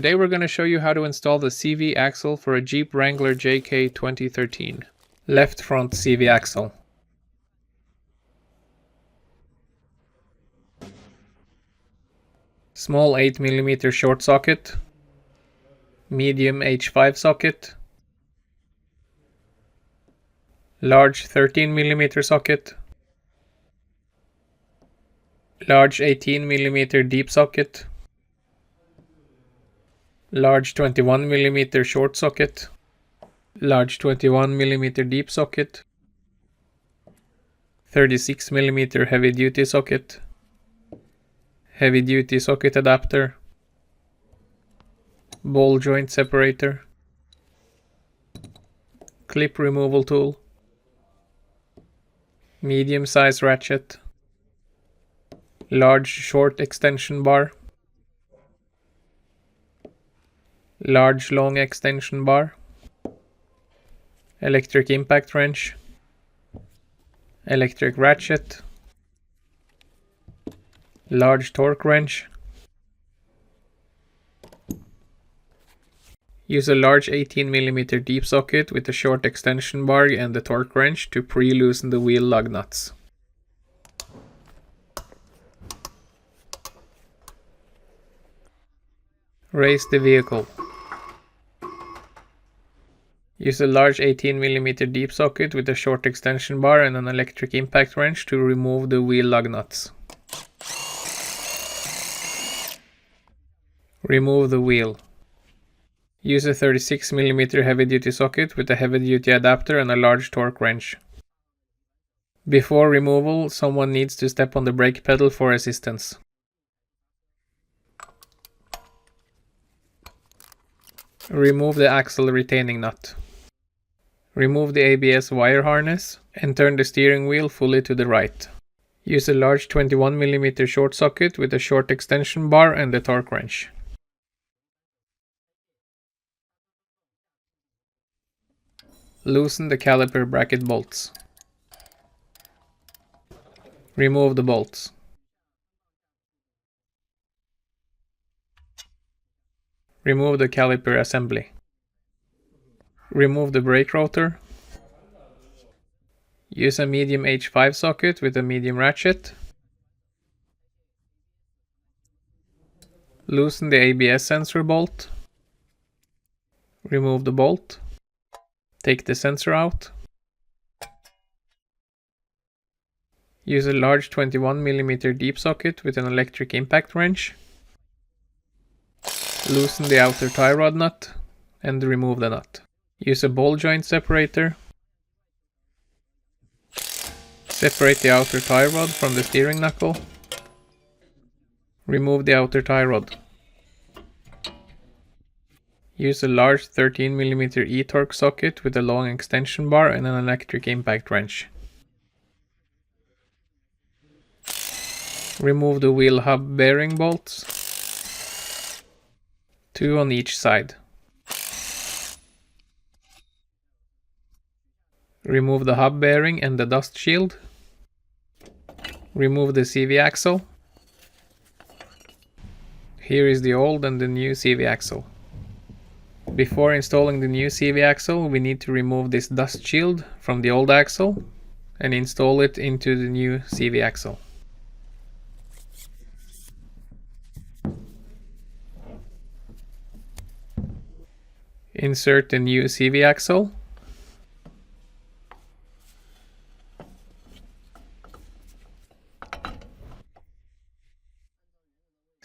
Today we're going to show you how to install the CV axle for a Jeep Wrangler JK 2013. Left front CV axle. Small 8mm short socket. Medium H5 socket. Large 13mm socket. Large 18mm deep socket. Large 21mm short socket. Large 21mm deep socket. 36mm heavy duty socket. Heavy duty socket adapter. Ball joint separator. Clip removal tool. Medium size ratchet. Large short extension bar. Large long extension bar. Electric impact wrench. Electric ratchet. Large torque wrench. Use a large 18mm deep socket with a short extension bar and the torque wrench to pre-loosen the wheel lug nuts. Raise the vehicle. Use a large 18mm deep socket with a short extension bar and an electric impact wrench to remove the wheel lug nuts. Remove the wheel. Use a 36mm heavy-duty socket with a heavy-duty adapter and a large torque wrench. Before removal, someone needs to step on the brake pedal for assistance. Remove the axle retaining nut. Remove the ABS wire harness and turn the steering wheel fully to the right. Use a large 21mm short socket with a short extension bar and a torque wrench. Loosen the caliper bracket bolts. Remove the bolts. Remove the caliper assembly. Remove the brake rotor. Use a medium H5 socket with a medium ratchet. Loosen the ABS sensor bolt. Remove the bolt. Take the sensor out. Use a large 21mm deep socket with an electric impact wrench. Loosen the outer tie rod nut and remove the nut. Use a ball joint separator. Separate the outer tie rod from the steering knuckle. Remove the outer tie rod. Use a large 13mm E-torque socket with a long extension bar and an electric impact wrench. Remove the wheel hub bearing bolts. 2 on each side. Remove the hub bearing and the dust shield. Remove the CV axle. Here is the old and the new CV axle. Before installing the new CV axle, we need to remove this dust shield from the old axle and install it into the new CV axle. Insert the new CV axle.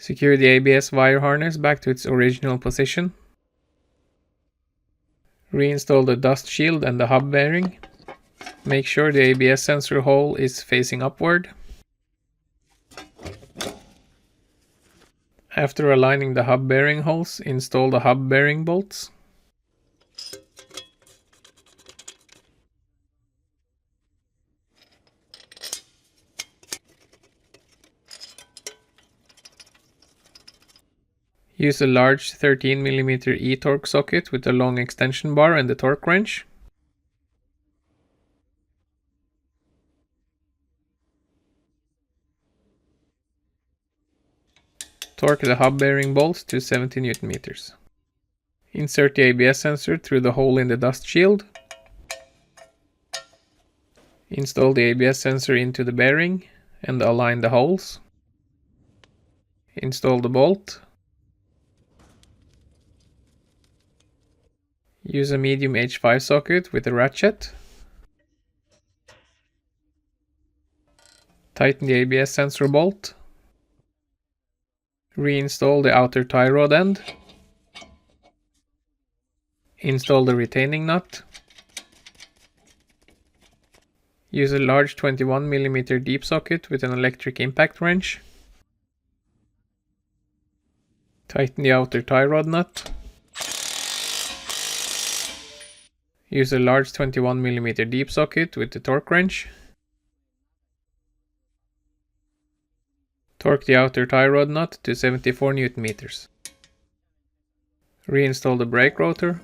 Secure the ABS wire harness back to its original position. Reinstall the dust shield and the hub bearing. Make sure the ABS sensor hole is facing upward. After aligning the hub bearing holes, install the hub bearing bolts. Use a large 13mm E-torque socket with a long extension bar and the torque wrench. Torque the hub bearing bolts to 70 Nm. Insert the ABS sensor through the hole in the dust shield. Install the ABS sensor into the bearing and align the holes. Install the bolt. Use a medium H5 socket with a ratchet. Tighten the ABS sensor bolt. Reinstall the outer tie rod end. Install the retaining nut. Use a large 21 mm deep socket with an electric impact wrench. Tighten the outer tie rod nut. Use a large 21 mm deep socket with the torque wrench. Torque the outer tie rod nut to 74 Nm. Reinstall the brake rotor.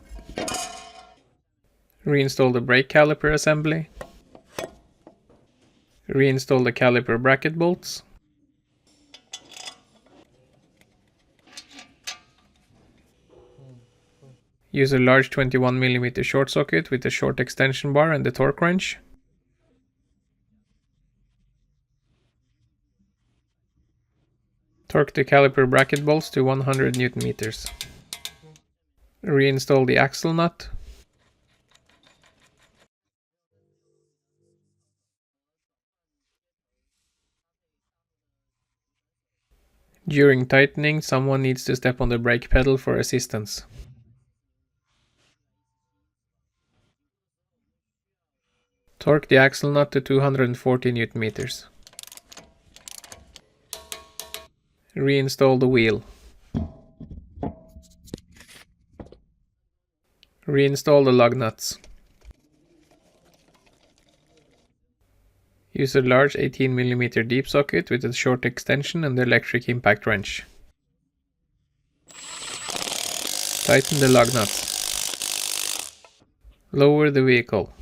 Reinstall the brake caliper assembly. Reinstall the caliper bracket bolts. Use a large 21 mm short socket with a short extension bar and the torque wrench. Torque the caliper bracket bolts to 100 Nm. Reinstall the axle nut. During tightening, someone needs to step on the brake pedal for assistance. Torque the axle nut to 240 Nm. Reinstall the wheel. Reinstall the lug nuts. Use a large 18 mm deep socket with a short extension and the electric impact wrench. Tighten the lug nuts. Lower the vehicle.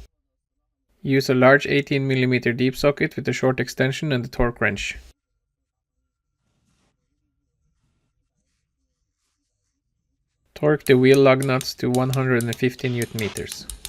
Use a large 18 mm deep socket with a short extension and the torque wrench. Torque the wheel lug nuts to 150 Nm.